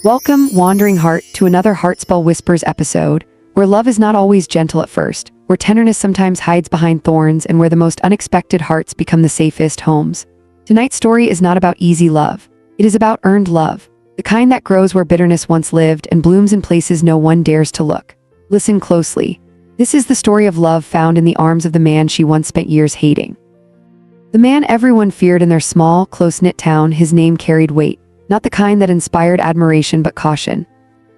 Welcome, wandering heart, to another Heartspell Whispers episode, where love is not always gentle at first, where tenderness sometimes hides behind thorns, and where the most unexpected hearts become the safest homes. Tonight's story is not about easy love. It is about earned love, the kind that grows where bitterness once lived and blooms in places no one dares to look. Listen closely. This is the story of love found in the arms of the man she once spent years hating. The man everyone feared in their small, close-knit town, his name carried weight. Not the kind that inspired admiration but caution.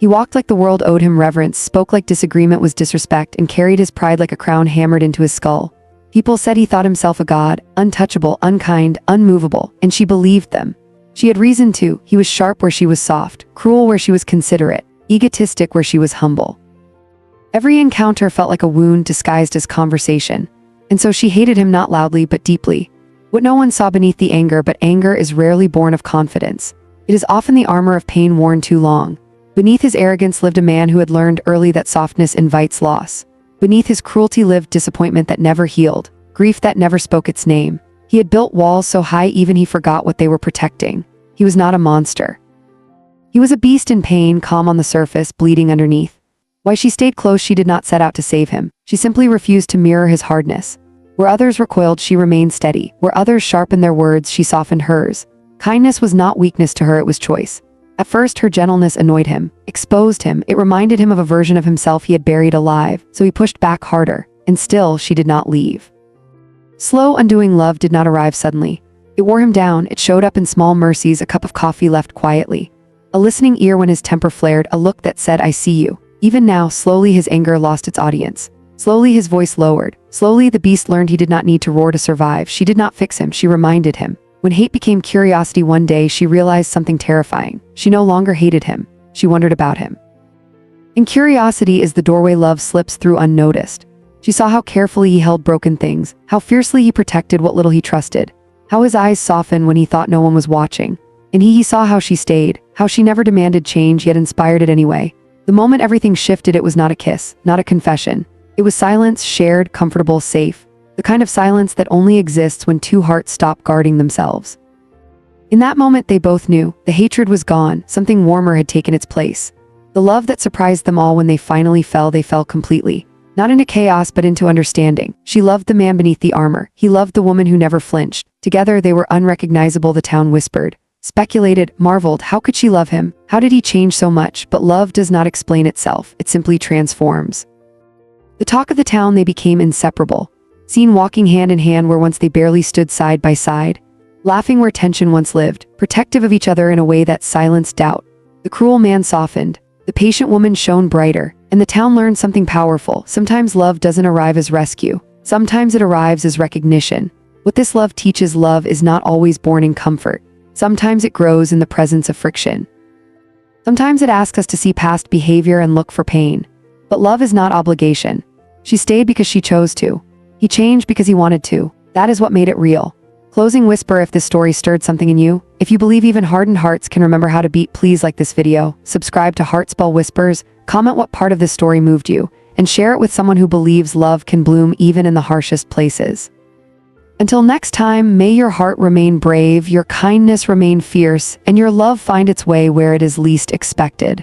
He walked like the world owed him reverence, spoke like disagreement was disrespect, and carried his pride like a crown hammered into his skull. People said he thought himself a god, untouchable, unkind, unmovable, and she believed them. She had reason to. He was sharp where she was soft, cruel where she was considerate, egotistic where she was humble. Every encounter felt like a wound disguised as conversation, and so she hated him not loudly but deeply. What no one saw beneath the anger, but anger is rarely born of confidence. It is often the armor of pain worn too long. Beneath his arrogance lived a man who had learned early that softness invites loss. Beneath his cruelty lived disappointment that never healed, grief that never spoke its name. He had built walls so high even he forgot what they were protecting. He was not a monster. He was a beast in pain, calm on the surface, bleeding underneath. Why she stayed close, she did not set out to save him. She simply refused to mirror his hardness. Where others recoiled, she remained steady. Where others sharpened their words, she softened hers. Kindness was not weakness to her, it was choice. At first, her gentleness annoyed him, exposed him. It reminded him of a version of himself he had buried alive, so he pushed back harder, and still she did not leave. Slow, undoing love did not arrive suddenly. It wore him down. It showed up in small mercies, a cup of coffee left quietly, a listening ear when his temper flared, a look that said, "I see you." Even now, slowly his anger lost its audience. Slowly his voice lowered. Slowly the beast learned he did not need to roar to survive. She did not fix him, she reminded him. When hate became curiosity one day, she realized something terrifying. She no longer hated him. She wondered about him. And curiosity is the doorway love slips through unnoticed. She saw how carefully he held broken things, how fiercely he protected what little he trusted, how his eyes softened when he thought no one was watching. And he saw how she stayed, how she never demanded change yet inspired it anyway. The moment everything shifted, it was not a kiss, not a confession. It was silence, shared, comfortable, safe. The kind of silence that only exists when two hearts stop guarding themselves. In that moment, they both knew. The hatred was gone. Something warmer had taken its place. The love that surprised them all when they finally fell, they fell completely. Not into chaos, but into understanding. She loved the man beneath the armor. He loved the woman who never flinched. Together, they were unrecognizable, the town whispered. Speculated, marveled, how could she love him? How did he change so much? But love does not explain itself. It simply transforms. The talk of the town, they became inseparable. Seen walking hand in hand where once they barely stood side by side. Laughing where tension once lived. Protective of each other in a way that silenced doubt. The cruel man softened. The patient woman shone brighter. And the town learned something powerful. Sometimes love doesn't arrive as rescue. Sometimes it arrives as recognition. What this love teaches, love is not always born in comfort. Sometimes it grows in the presence of friction. Sometimes it asks us to see past behavior and look for pain. But love is not obligation. She stayed because she chose to. He changed because he wanted to. That is what made it real. Closing whisper: if this story stirred something in you, if you believe even hardened hearts can remember how to beat, please like this video, subscribe to Heartspell Whispers, comment what part of this story moved you, and share it with someone who believes love can bloom even in the harshest places. Until next time, may your heart remain brave, your kindness remain fierce, and your love find its way where it is least expected.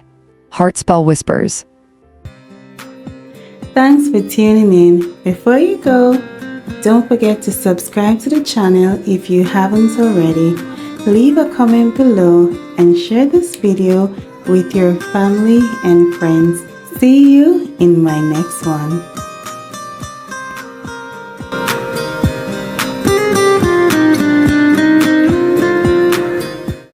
Heartspell Whispers. Thanks for tuning in. Before you go, don't forget to subscribe to the channel if you haven't already. Leave a comment below and share this video with your family and friends. See you in my next one.